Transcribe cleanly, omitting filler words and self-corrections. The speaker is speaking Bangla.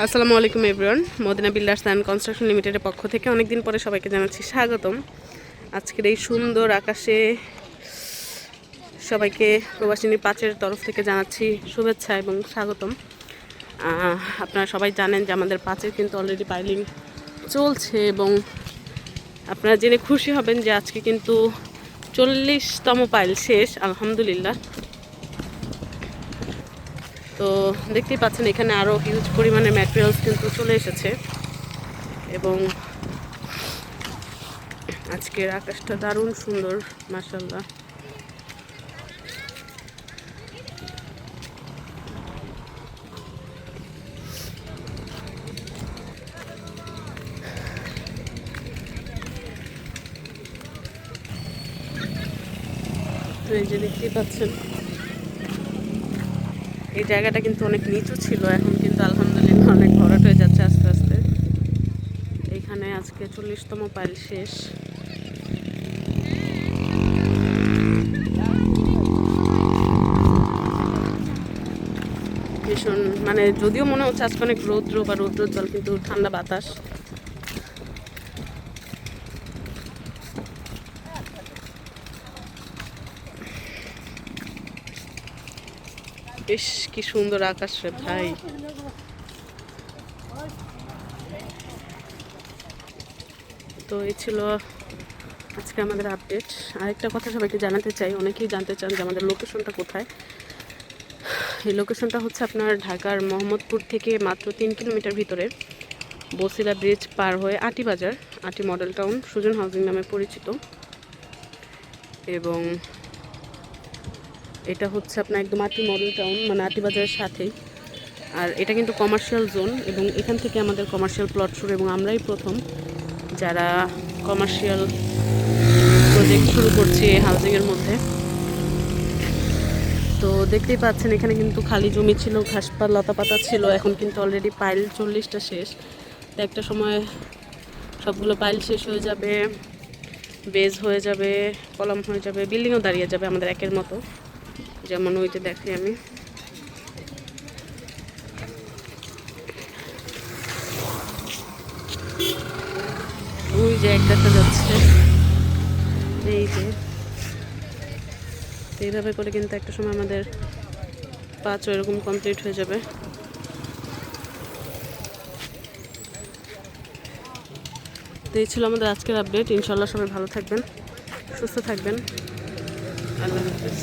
আসসালামু আলাইকুম everyone. Madina builders and construction লিমিটেডের পক্ষ থেকে অনেকদিন পরে সবাইকে জানাচ্ছি স্বাগতম। আজকের এই সুন্দর আকাশে সবাইকে প্রবাসিনী পাঁচের তরফ থেকে জানাচ্ছি শুভেচ্ছা এবং স্বাগতম। আপনারা সবাই জানেন যে আমাদের পাঁচের কিন্তু অলরেডি পাইলিং চলছে এবং আপনারা জেনে খুশি হবেন যে আজকে কিন্তু 40তম পাইল শেষ আলহামদুলিল্লাহ। তো দেখতেই পাচ্ছেন এখানে আরও হিউজ পরিমাণে ম্যাটেরিয়ালস কিন্তু চলে এসেছে এবং আজকের আকাশটা দারুণ সুন্দর মাশাআল্লাহ। তো এই যে দেখতেই পাচ্ছেন এই জায়গাটা কিন্তু অনেক নিচু ছিল, এখন কিন্তু আলহামদুলিল্লাহ অনেক ভরাট হয়ে যাচ্ছে আস্তে আস্তে। এখানে আজকে 40তম পাইল শেষ। ভীষণ মানে যদিও মনে হচ্ছে আজকে অনেক রৌদ্র বা রৌদ্রোজ্জ্বল, কিন্তু ঠান্ডা বাতাস। বেশ কি সুন্দর আকাশ রে ভাই। তো এই ছিল আজকে আমাদের আপডেট। আরেকটা কথা সবাইকে জানাতে চাই, অনেকেই জানতে চান যে আমাদের লোকেশনটা কোথায়। এই লোকেশনটা হচ্ছে আপনার ঢাকার মোহাম্মদপুর থেকে মাত্র 3 কিলোমিটার ভিতরে, বসিলা ব্রিজ পার হয়ে আটি বাজার, আটি মডেল টাউন, সুজন হাউজিং নামে পরিচিত। এবং এটা হচ্ছে আপনার একদম আটি মডেল টাউন মানে আটি বাজারের সাথেই। আর এটা কিন্তু কমার্শিয়াল জোন এবং এখান থেকে আমাদের কমার্শিয়াল প্লট শুরু, এবং আমরাই প্রথম যারা কমার্শিয়াল প্রজেক্ট শুরু করছি হাউজিংয়ের মধ্যে। তো দেখতেই পাচ্ছেন এখানে কিন্তু খালি জমি ছিল, ঘাসপাত লতাপাতা ছিল, এখন কিন্তু অলরেডি পাইল 40টা শেষ। তো একটা সময় সবগুলো পাইল শেষ হয়ে যাবে, বেজ হয়ে যাবে, কলাম হয়ে যাবে, বিল্ডিংও দাঁড়িয়ে যাবে আমাদের একের মতো। যেমন ওইটা দেখি আমি, ওই যে এক দেখা যাচ্ছে, এই যে এইভাবে করে কিন্তু একটা সময় আমাদের 5 এরকম কমপ্লিট হয়ে যাবে। তো এই ছিল আমাদের আজকের আপডেট। ইনশাল্লাহ সবাই ভালো থাকবেন, সুস্থ থাকবেন। আল্লাহ হাফেজ।